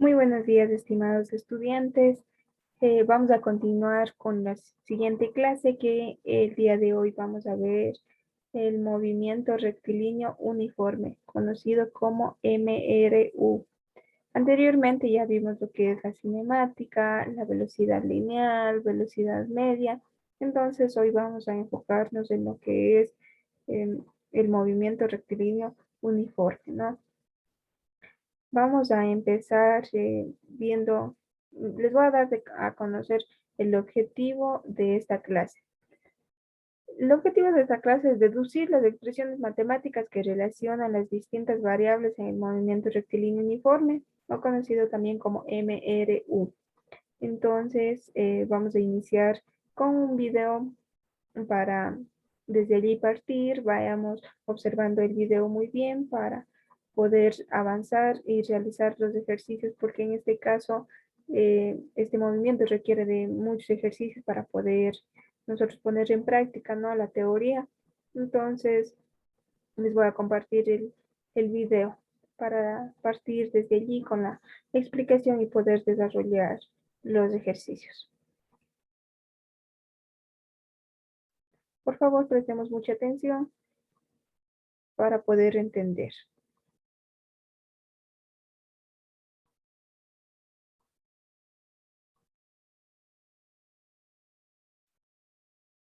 Muy buenos días, estimados estudiantes. Vamos a continuar con la siguiente clase que el día de hoy vamos a ver el movimiento rectilíneo uniforme, conocido como MRU. Anteriormente ya vimos lo que es la cinemática, la velocidad lineal, velocidad media. Entonces hoy vamos a enfocarnos en lo que es el movimiento rectilíneo uniforme, ¿no? Vamos a empezar viendo, les voy a dar a conocer el objetivo de esta clase. El objetivo de esta clase es deducir las expresiones matemáticas que relacionan las distintas variables en el movimiento rectilíneo uniforme, o conocido también como MRU. Entonces, vamos a iniciar con un video para desde allí partir, vayamos observando el video muy bien para poder avanzar y realizar los ejercicios, porque en este caso este movimiento requiere de muchos ejercicios para poder nosotros poner en práctica, ¿no?, la teoría. Entonces, les voy a compartir el video para partir desde allí con la explicación y poder desarrollar los ejercicios. Por favor, prestemos mucha atención para poder entender.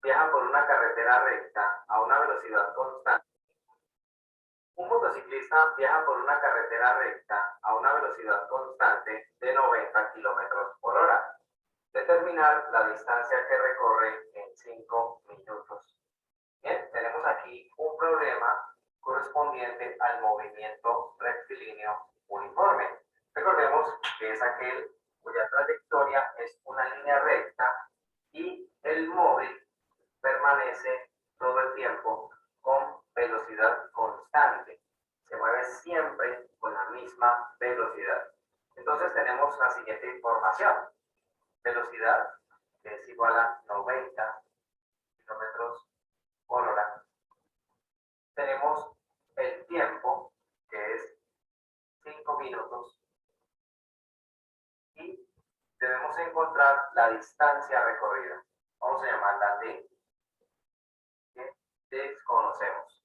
Viaja por una carretera recta a una velocidad constante. Un motociclista viaja por una carretera recta a una velocidad constante de 90 kilómetros por hora. Determinar la distancia que recorre en 5 minutos. Bien, tenemos aquí un problema correspondiente al movimiento rectilíneo uniforme. Recordemos que es aquel cuya trayectoria es una línea recta y el móvil permanece todo el tiempo con velocidad constante. Se mueve siempre con la misma velocidad. Entonces tenemos la siguiente información. Velocidad que es igual a 90 kilómetros por hora. Tenemos el tiempo que es 5 minutos. Y debemos encontrar la distancia recorrida. Vamos a llamarla D, que desconocemos.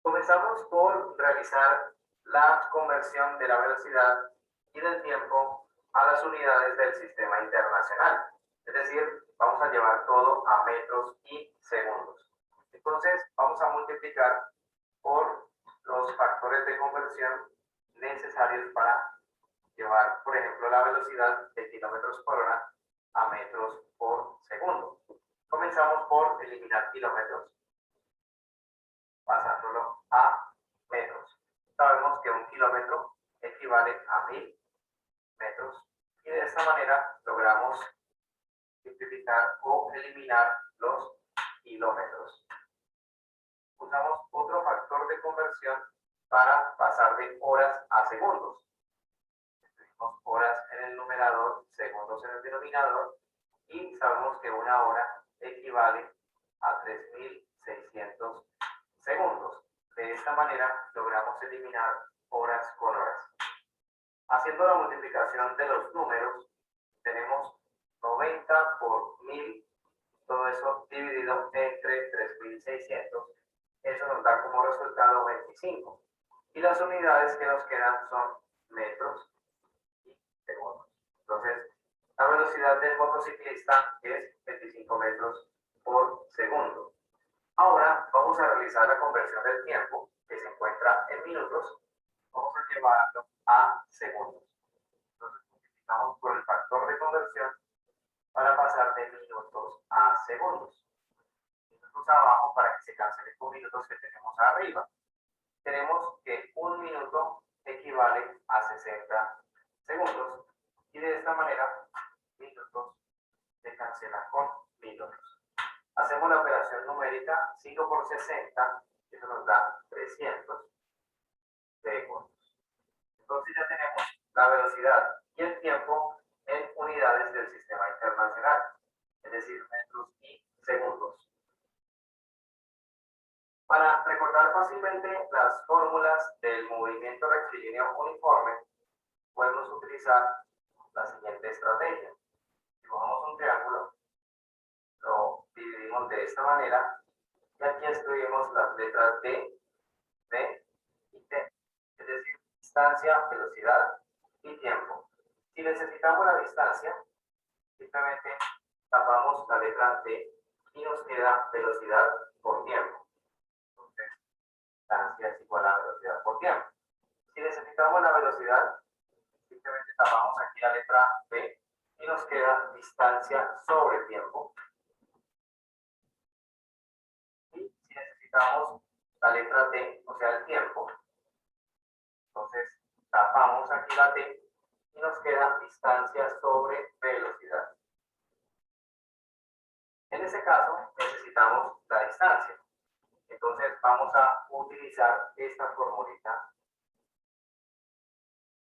Comenzamos por realizar la conversión de la velocidad y del tiempo a las unidades del sistema internacional. Es decir, vamos a llevar todo a metros y segundos. Entonces, vamos a multiplicar por los factores de conversión necesarios para llevar, por ejemplo, la velocidad de kilómetros por hora a metros por segundo. Comenzamos por eliminar kilómetros, pasándolo a metros. Sabemos que un kilómetro equivale a 1000 metros y de esta manera logramos simplificar o eliminar los kilómetros. Usamos otro factor de conversión para pasar de horas a segundos. Escribimos horas en el numerador, segundos en el denominador, y sabemos que una hora equivale a 3600 segundos. De esta manera logramos eliminar horas con horas. Haciendo la multiplicación de los números, tenemos 90 por 1000, todo eso dividido entre 3600. Eso nos da como resultado 25. Y las unidades que nos quedan son metros y segundos. Entonces, la velocidad del motociclista es 25 metros por segundo. Ahora vamos a realizar la conversión del tiempo, que se encuentra en minutos. Vamos a llevarlo a segundos. Entonces, multiplicamos por el factor de conversión para pasar de minutos a segundos. Minutos abajo para que se cancele con minutos que tenemos arriba. Tenemos que un minuto equivale a 60 segundos y de esta manera minutos se cancelan con minutos. Hacemos la operación numérica 5 por 60, eso nos da 300 segundos. Entonces ya tenemos la velocidad y el tiempo en unidades del sistema internacional, es decir, metros y segundos. Para recordar fácilmente las fórmulas del movimiento rectilíneo uniforme, utilizar la siguiente estrategia. Dibujamos un triángulo, lo dividimos de esta manera y aquí escribimos las letras D, B y T, es decir, distancia, velocidad y tiempo. Si necesitamos la distancia, simplemente tapamos la letra D y nos queda velocidad por tiempo. Entonces, distancia es igual a velocidad por tiempo. Si necesitamos la velocidad, simplemente tapamos aquí la letra B y nos queda distancia sobre tiempo. Y si necesitamos la letra T, o sea, el tiempo, entonces tapamos aquí la T y nos queda distancia sobre velocidad. En este caso necesitamos la distancia. Entonces vamos a utilizar esta formulita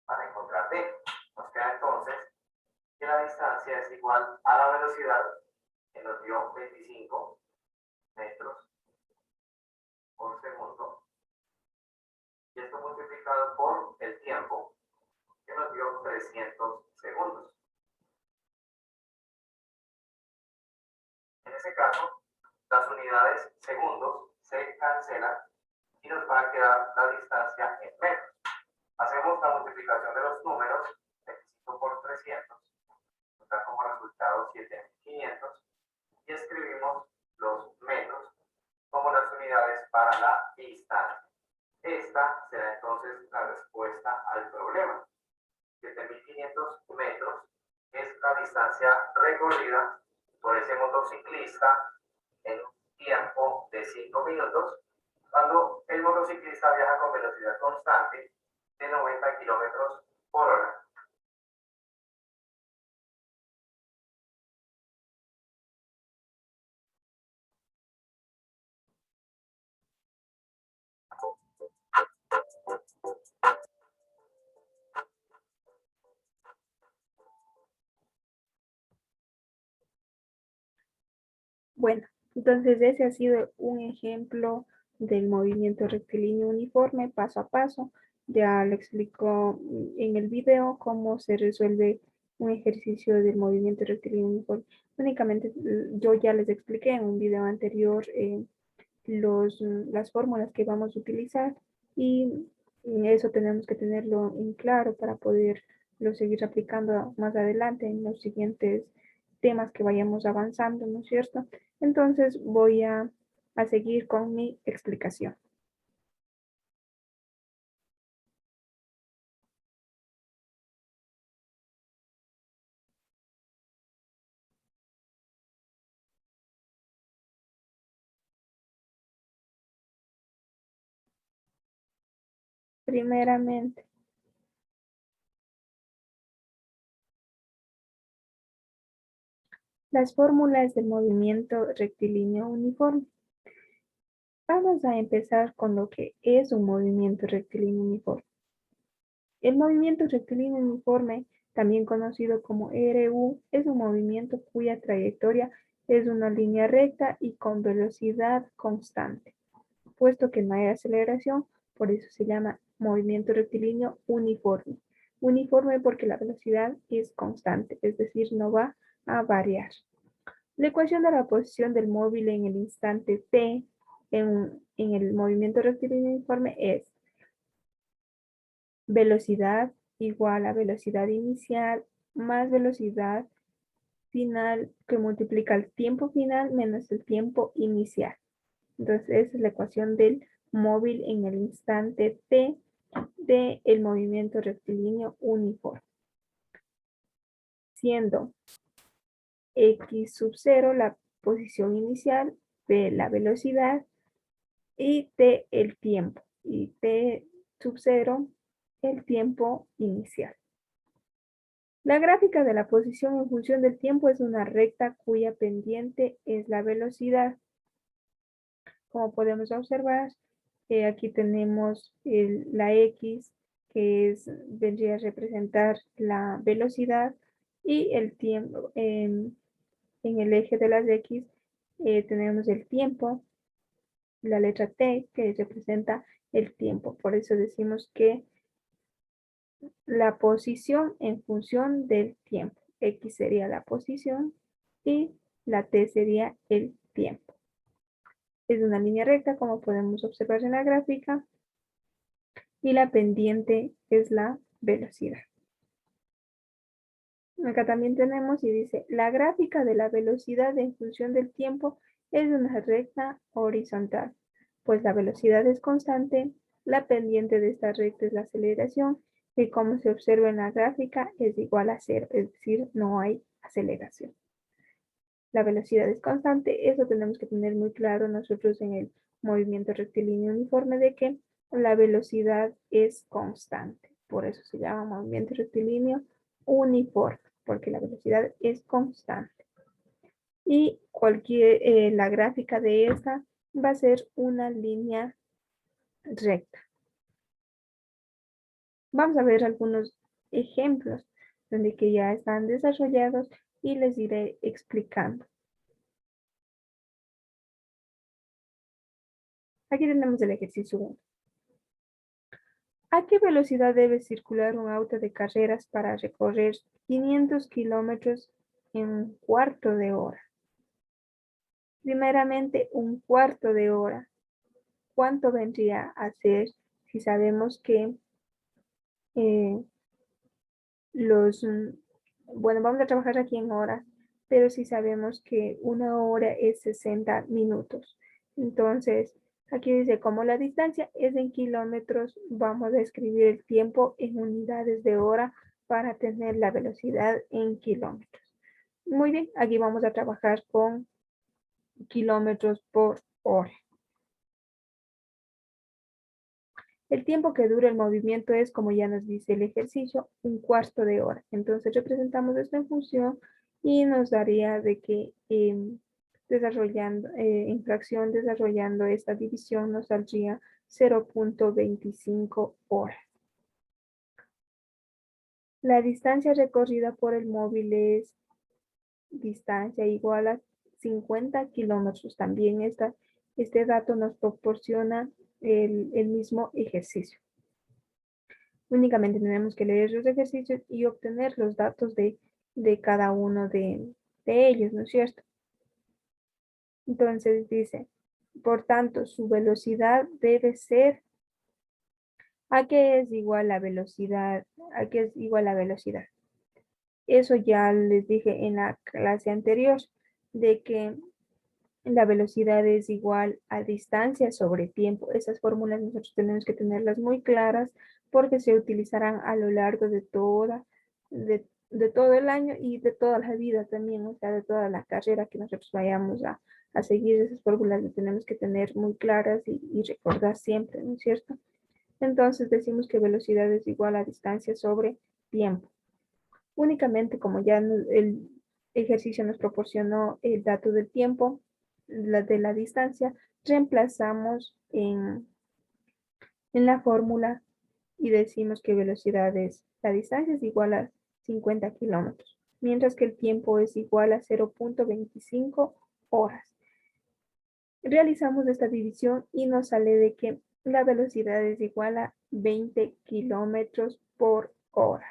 para encontrar D. Nos queda entonces que la distancia es igual a la velocidad que nos dio 25 metros por segundo. Y esto multiplicado por el tiempo que nos dio 300 segundos. En ese caso, las unidades segundos se cancelan y nos va a quedar la distancia en metros. Hacemos la multiplicación de los números, 25 por 300, nos da como resultado 7500 y escribimos los metros como las unidades para la distancia. Esta será entonces la respuesta al problema. 7500 metros es la distancia recorrida por ese motociclista en un tiempo de 5 minutos, cuando el motociclista viaja con velocidad constante de 90 kilómetros por hora. Bueno, entonces ese ha sido un ejemplo del movimiento rectilíneo uniforme paso a paso. Ya lo explicó en el video cómo se resuelve un ejercicio del movimiento rectilíneo uniforme. Únicamente yo ya les expliqué en un video anterior las fórmulas que vamos a utilizar y eso tenemos que tenerlo en claro para poderlo seguir aplicando más adelante en los siguientes temas que vayamos avanzando, ¿no es cierto? Entonces voy a seguir con mi explicación. Primeramente, las fórmulas del movimiento rectilíneo uniforme. Vamos a empezar con lo que es un movimiento rectilíneo uniforme. El movimiento rectilíneo uniforme, también conocido como RU, es un movimiento cuya trayectoria es una línea recta y con velocidad constante. Puesto que no hay aceleración, por eso se llama movimiento rectilíneo uniforme. Uniforme porque la velocidad es constante, es decir, no va a variar. La ecuación de la posición del móvil en el instante t en el movimiento rectilíneo uniforme es velocidad igual a velocidad inicial más velocidad final que multiplica el tiempo final menos el tiempo inicial. Entonces, esa es la ecuación del móvil en el instante t del movimiento rectilíneo uniforme. Siendo x sub 0 la posición inicial, b la velocidad y t el tiempo. Y t sub 0 el tiempo inicial. La gráfica de la posición en función del tiempo es una recta cuya pendiente es la velocidad. Como podemos observar, aquí tenemos la X, que vendría a representar la velocidad, y el tiempo. En el eje de las X tenemos el tiempo, la letra T, que representa el tiempo. Por eso decimos que la posición en función del tiempo. X sería la posición y la T sería el tiempo. Es una línea recta, como podemos observar en la gráfica, y la pendiente es la velocidad. Acá también tenemos y dice, la gráfica de la velocidad en función del tiempo es una recta horizontal, pues la velocidad es constante, la pendiente de esta recta es la aceleración, y como se observa en la gráfica es igual a cero, es decir, no hay aceleración. La velocidad es constante, eso tenemos que tener muy claro nosotros en el movimiento rectilíneo uniforme de que la velocidad es constante. Por eso se llama movimiento rectilíneo uniforme, porque la velocidad es constante. Y la gráfica de esa va a ser una línea recta. Vamos a ver algunos ejemplos donde que ya están desarrollados y les iré explicando. Aquí tenemos el ejercicio 1. ¿A qué velocidad debe circular un auto de carreras para recorrer 500 kilómetros en un cuarto de hora? Primeramente, un cuarto de hora. ¿Cuánto vendría a ser si sabemos que eh, bueno, vamos a trabajar aquí en horas, pero si sabemos que una hora es 60 minutos. Entonces, aquí dice, como la distancia es en kilómetros, vamos a escribir el tiempo en unidades de hora para tener la velocidad en kilómetros. Muy bien, aquí vamos a trabajar con kilómetros por hora. El tiempo que dura el movimiento es, como ya nos dice el ejercicio, un cuarto de hora. Entonces representamos esto en función y nos daría de que en fracción desarrollando esta división nos saldría 0.25 horas. La distancia recorrida por el móvil es distancia igual a 50 kilómetros. También este dato nos proporciona el mismo ejercicio. Únicamente tenemos que leer los ejercicios y obtener los datos de cada uno de ellos, ¿no es cierto? Entonces dice, por tanto, su velocidad debe ser, ¿a qué es igual la velocidad? ¿A qué es igual la velocidad? Eso ya les dije en la clase anterior, de que la velocidad es igual a distancia sobre tiempo. Esas fórmulas nosotros tenemos que tenerlas muy claras porque se utilizarán a lo largo de todo el año y de toda la vida también, o sea, de toda la carrera que nosotros vayamos a seguir. Esas fórmulas las tenemos que tener muy claras y recordar siempre, ¿no es cierto? Entonces decimos que velocidad es igual a distancia sobre tiempo. Únicamente como ya el ejercicio nos proporcionó el dato del tiempo, de la distancia, reemplazamos en la fórmula y decimos que la distancia es igual a 50 kilómetros, mientras que el tiempo es igual a 0.25 horas. Realizamos esta división y nos sale de que la velocidad es igual a 20 kilómetros por hora.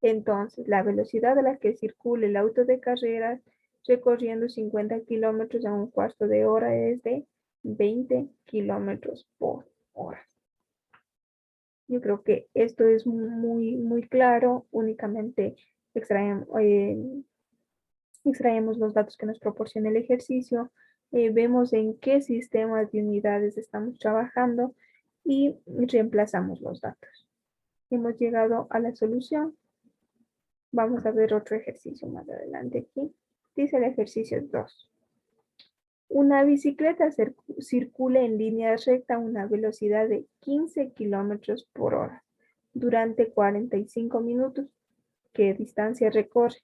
Entonces, la velocidad a la que circula el auto de carreras recorriendo 50 kilómetros en un cuarto de hora es de 20 kilómetros por hora. Yo creo que esto es muy claro. Únicamente extraemos los datos que nos proporciona el ejercicio, vemos en qué sistemas de unidades estamos trabajando y reemplazamos los datos. Hemos llegado a la solución. Vamos a ver otro ejercicio más adelante aquí. Dice el ejercicio 2. Una bicicleta circula en línea recta a una velocidad de 15 kilómetros por hora durante 45 minutos. ¿Qué distancia recorre?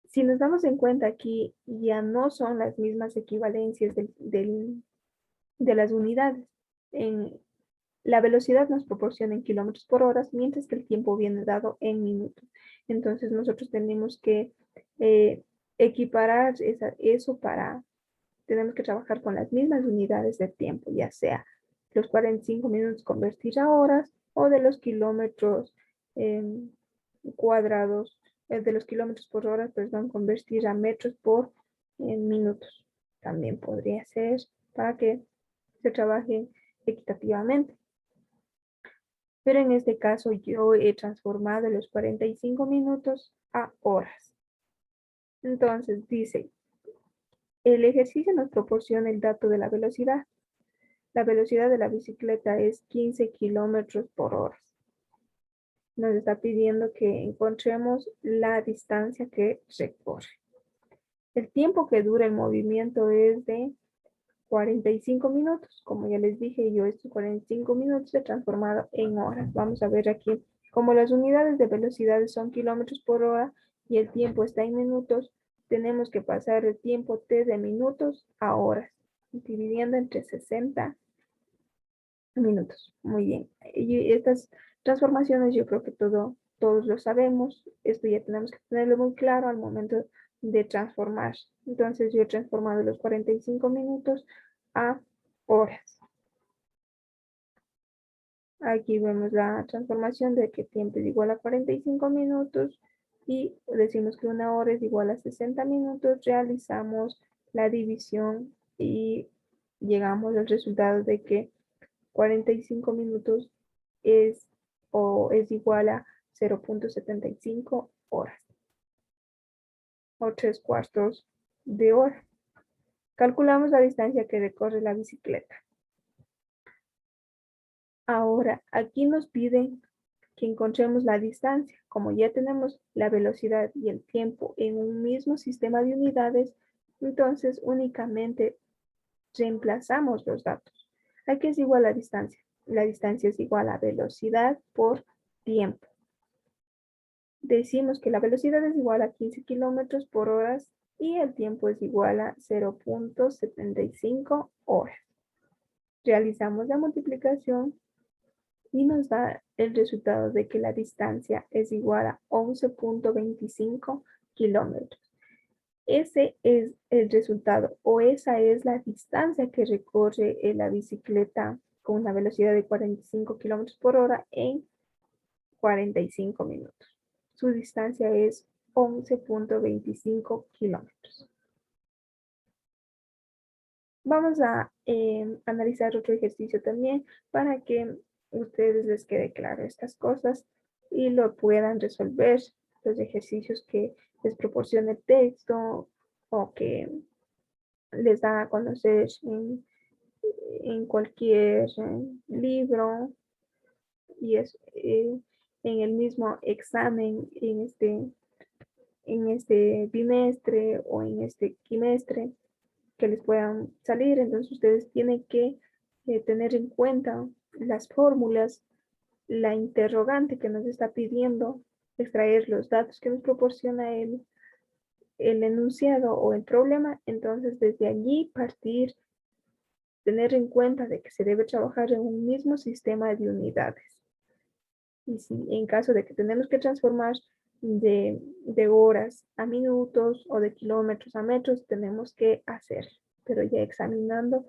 Si nos damos en cuenta aquí, ya no son las mismas equivalencias de las unidades. La velocidad nos proporciona en kilómetros por hora, mientras que el tiempo viene dado en minutos. Entonces nosotros tenemos que equiparar eso tenemos que trabajar con las mismas unidades de tiempo, ya sea los 45 minutos convertir a horas o de los kilómetros cuadrados, de los kilómetros por hora, perdón, convertir a metros por minutos. También podría ser para que se trabaje equitativamente. Pero en este caso yo he transformado los 45 minutos a horas. Entonces dice, el ejercicio nos proporciona el dato de la velocidad. La velocidad de la bicicleta es 15 kilómetros por hora. Nos está pidiendo que encontremos la distancia que recorre. El tiempo que dura el movimiento es de 45 minutos. Como ya les dije, yo estos 45 minutos he transformado en horas. Vamos a ver aquí, como las unidades de velocidad son kilómetros por hora y el tiempo está en minutos, tenemos que pasar el tiempo T de minutos a horas, dividiendo entre 60 minutos. Muy bien. Y estas transformaciones yo creo que todos lo sabemos. Esto ya tenemos que tenerlo muy claro al momento de transformar. Entonces yo he transformado los 45 minutos a horas. Aquí vemos la transformación de que tiempo es igual a 45 minutos y decimos que una hora es igual a 60 minutos. Realizamos la división y llegamos al resultado de que 45 minutos es igual a 0.75 horas o 3/4 de hora. Calculamos la distancia que recorre la bicicleta. Ahora, aquí nos piden que encontremos la distancia. Como ya tenemos la velocidad y el tiempo en un mismo sistema de unidades, entonces únicamente reemplazamos los datos. Aquí es igual a distancia. La distancia es igual a velocidad por tiempo. Decimos que la velocidad es igual a 15 kilómetros por hora y el tiempo es igual a 0.75 horas. Realizamos la multiplicación y nos da el resultado de que la distancia es igual a 11.25 kilómetros. Ese es el resultado o esa es la distancia que recorre la bicicleta con una velocidad de 45 kilómetros por hora en 45 minutos. Su distancia es 11.25 kilómetros. Vamos a analizar otro ejercicio también para que ustedes les quede claro estas cosas y lo puedan resolver, los ejercicios que les proporcione el texto o que les da a conocer en cualquier libro y es en el mismo examen en este bimestre o en este quimestre que les puedan salir. Entonces ustedes tienen que tener en cuenta las fórmulas, la interrogante que nos está pidiendo, extraer los datos que nos proporciona el enunciado o el problema. Entonces desde allí partir, tener en cuenta de que se debe trabajar en un mismo sistema de unidades. Y si en caso de que tenemos que transformar de horas a minutos o de kilómetros a metros, tenemos que hacer, pero ya examinando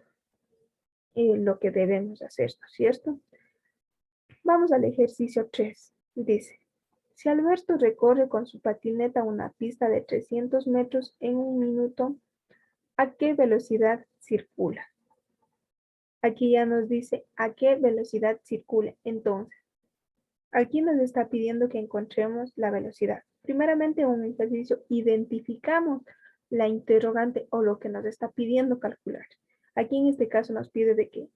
lo que debemos hacer, ¿no es cierto? Vamos al ejercicio 3. Dice, si Alberto recorre con su patineta una pista de 300 metros en un minuto, ¿a qué velocidad circula? Aquí ya nos dice a qué velocidad circula. Entonces, aquí nos está pidiendo que encontremos la velocidad. Primeramente, en un ejercicio, identificamos la interrogante o lo que nos está pidiendo calcular. Aquí en este caso nos pide de que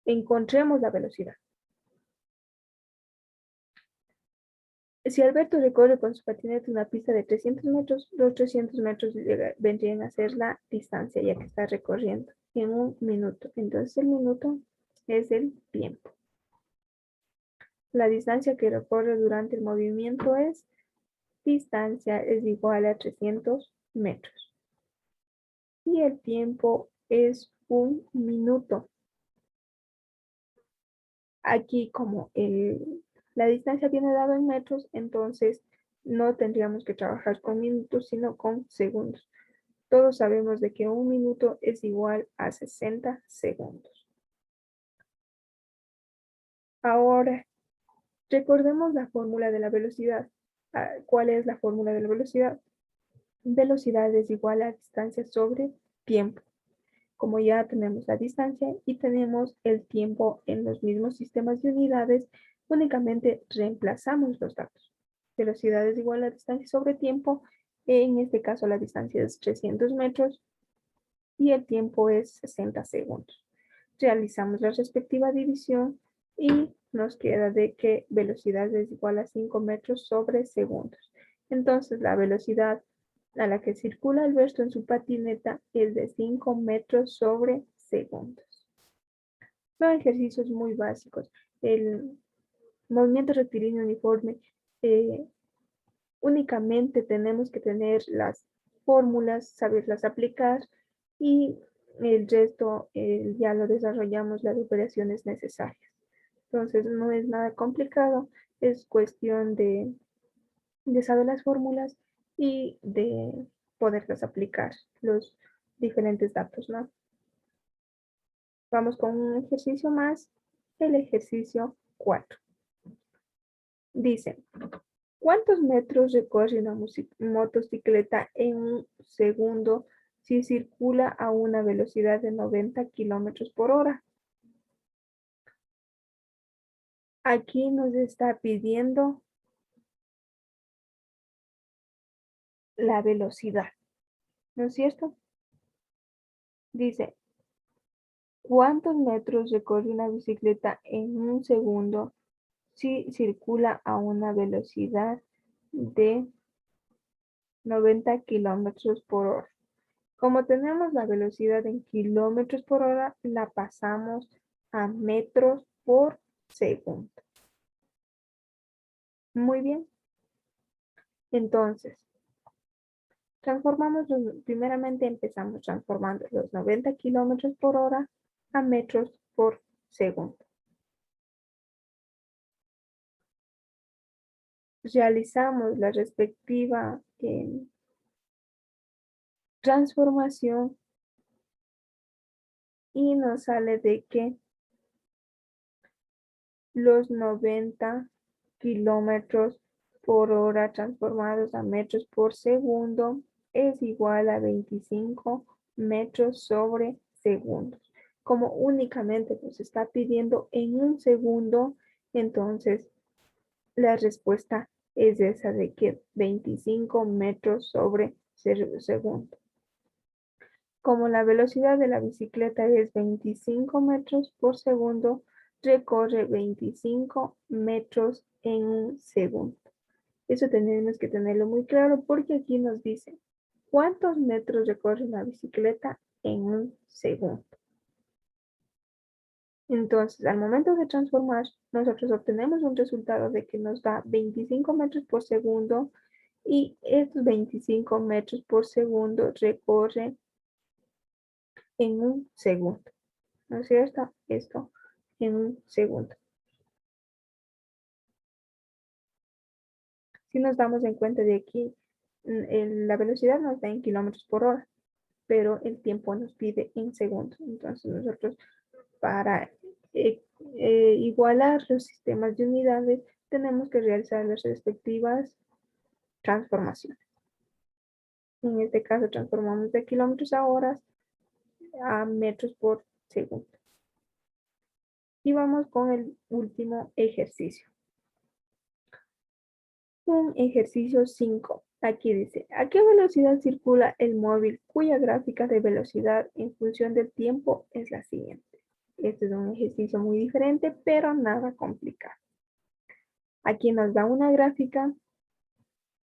encontremos la velocidad. Si Alberto recorre con su patineta una pista de 300 metros, los 300 metros vendrían a ser la distancia ya que está recorriendo en un minuto. Entonces el minuto es el tiempo. La distancia que recorre durante el movimiento es distancia es igual a 300 metros. Y el tiempo es un minuto. Aquí como la distancia viene dada en metros, entonces no tendríamos que trabajar con minutos, sino con segundos. Todos sabemos de que un minuto es igual a 60 segundos. Ahora, recordemos la fórmula de la velocidad. ¿Cuál es la fórmula de la velocidad? Velocidad es igual a distancia sobre tiempo. Como ya tenemos la distancia y tenemos el tiempo en los mismos sistemas de unidades, únicamente reemplazamos los datos. Velocidad es igual a distancia sobre tiempo. En este caso la distancia es 300 metros y el tiempo es 60 segundos. Realizamos la respectiva división y nos queda de que velocidad es igual a 5 metros sobre segundos. Entonces la velocidad a la que circula Alberto en su patineta es de 5 metros sobre segundos. Son ejercicios muy básicos. El movimiento rectilíneo uniforme, únicamente tenemos que tener las fórmulas, saberlas aplicar y el resto ya lo desarrollamos las operaciones necesarias. Entonces no es nada complicado, es cuestión de saber las fórmulas y de poderlas aplicar los diferentes datos, ¿no? Vamos con un ejercicio más, el ejercicio 4. Dice, ¿cuántos metros recorre una motocicleta en un segundo si circula a una velocidad de 90 kilómetros por hora? Aquí nos está pidiendo la velocidad, ¿no es cierto? Dice, ¿cuántos metros recorre una bicicleta en un segundo si circula a una velocidad de 90 kilómetros por hora? Como tenemos la velocidad en kilómetros por hora, la pasamos a metros por segundo. Muy bien. Entonces, primeramente empezamos transformando los 90 kilómetros por hora a metros por segundo. Realizamos la respectiva transformación y nos sale de que los 90 kilómetros por hora transformados a metros por segundo es igual a 25 metros sobre segundos. Como únicamente nos está pidiendo en un segundo, entonces la respuesta es esa de que 25 metros sobre segundo. Como la velocidad de la bicicleta es 25 metros por segundo, recorre 25 metros en un segundo. Eso tenemos que tenerlo muy claro porque aquí nos dice cuántos metros recorre una bicicleta en un segundo. Entonces, al momento de transformar, nosotros obtenemos un resultado de que nos da 25 metros por segundo y estos 25 metros por segundo recorre en un segundo. ¿No es cierto? Esto en un segundo. Si nos damos en cuenta de aquí, la velocidad nos da en kilómetros por hora, pero el tiempo nos pide en segundos. Entonces nosotros para igualar los sistemas de unidades tenemos que realizar las respectivas transformaciones. En este caso transformamos de kilómetros a horas a metros por segundo. Y vamos con el último ejercicio. Un ejercicio 5. Aquí dice, ¿a qué velocidad circula el móvil cuya gráfica de velocidad en función del tiempo es la siguiente? Este es un ejercicio muy diferente, pero nada complicado. Aquí nos da una gráfica.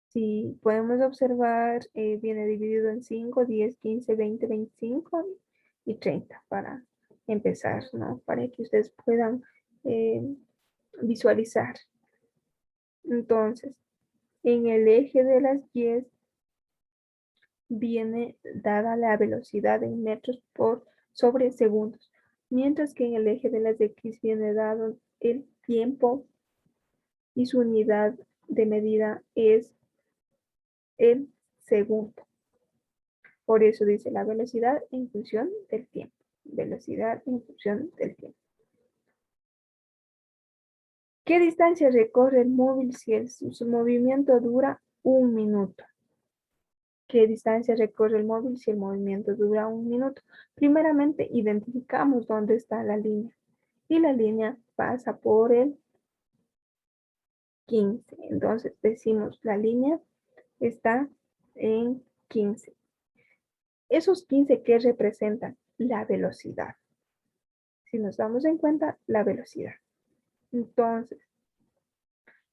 Si podemos observar, viene dividido en 5, 10, 15, 20, 25 y 30 para empezar, ¿no? Para que ustedes puedan visualizar. Entonces, en el eje de las 10 viene dada la velocidad en metros por sobre segundos, mientras que en el eje de las X viene dado el tiempo y su unidad de medida es el segundo. Por eso dice la velocidad en función del tiempo. Velocidad en función del tiempo. ¿Qué distancia recorre el móvil si su movimiento dura 1 minuto? ¿Qué distancia recorre el móvil si el movimiento dura 1 minuto? Primeramente, identificamos dónde está la línea. Y la línea pasa por el 15. Entonces, decimos, la línea está en 15. Esos 15, ¿qué representan? La velocidad. Si nos damos en cuenta, la velocidad. Entonces,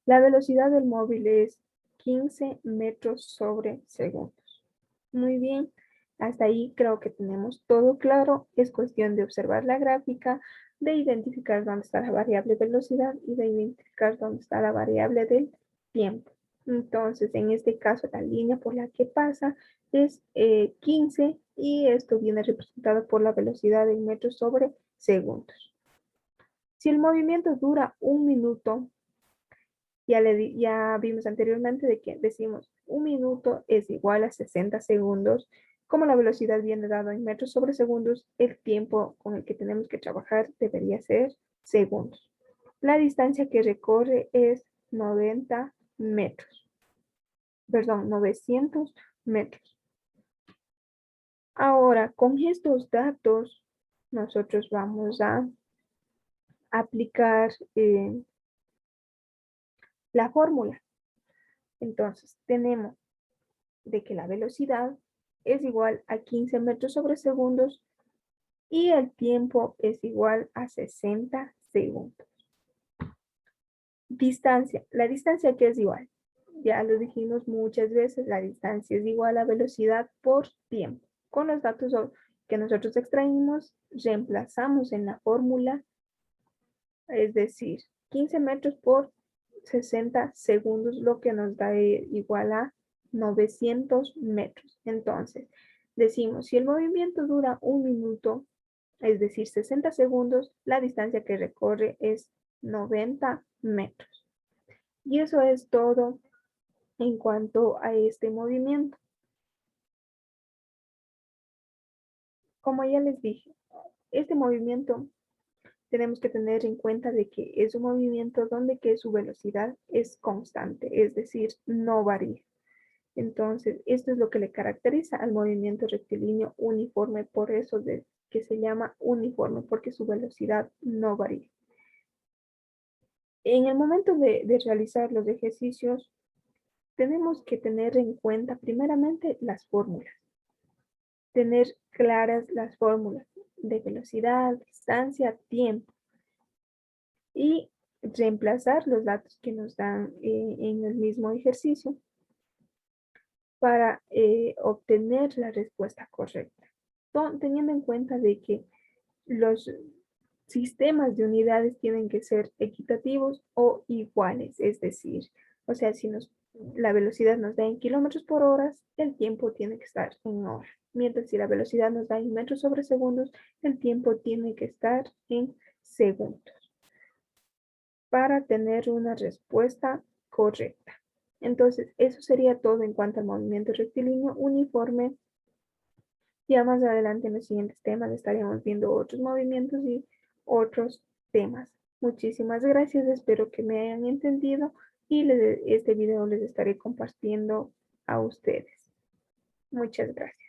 la velocidad del móvil es 15 metros sobre segundos. Muy bien, hasta ahí creo que tenemos todo claro. Es cuestión de observar la gráfica, de identificar dónde está la variable velocidad y de identificar dónde está la variable del tiempo. Entonces, en este caso, la línea por la que pasa es 15 y esto viene representado por la velocidad en metros sobre segundos. Si el movimiento dura 1 minuto, ya vimos anteriormente de que decimos 1 minuto es igual a 60 segundos. Como la velocidad viene dado en metros sobre segundos, el tiempo con el que tenemos que trabajar debería ser segundos. La distancia que recorre es 90 metros. Perdón, 900 metros. Ahora, con estos datos, nosotros vamos a aplicar la fórmula. Entonces, tenemos de que la velocidad es igual a 15 metros sobre segundos y el tiempo es igual a 60 segundos. Distancia. La distancia que es igual. Ya lo dijimos muchas veces, la distancia es igual a velocidad por tiempo. Con los datos que nosotros extraímos, reemplazamos en la fórmula, es decir, 15 metros por 60 segundos, lo que nos da igual a 900 metros. Entonces, decimos, si el movimiento dura 1 minuto, es decir, 60 segundos, la distancia que recorre es 90 metros. Y eso es todo en cuanto a este movimiento. Como ya les dije, este movimiento tenemos que tener en cuenta de que es un movimiento donde que su velocidad es constante, es decir, no varía. Entonces, esto es lo que le caracteriza al movimiento rectilíneo uniforme, por eso que se llama uniforme, porque su velocidad no varía. En el momento de realizar los ejercicios, tenemos que tener en cuenta primeramente las fórmulas. Tener claras las fórmulas de velocidad, distancia, tiempo. Y reemplazar los datos que nos dan en el mismo ejercicio para obtener la respuesta correcta. Teniendo en cuenta de que los sistemas de unidades tienen que ser equitativos o iguales, es decir, o sea, si la velocidad nos da en kilómetros por hora, el tiempo tiene que estar en hora. Mientras si la velocidad nos da en metros sobre segundos, el tiempo tiene que estar en segundos para tener una respuesta correcta. Entonces, eso sería todo en cuanto al movimiento rectilíneo uniforme. Ya más adelante en los siguientes temas estaremos viendo otros movimientos y otros temas. Muchísimas gracias, espero que me hayan entendido y este video les estaré compartiendo a ustedes. Muchas gracias.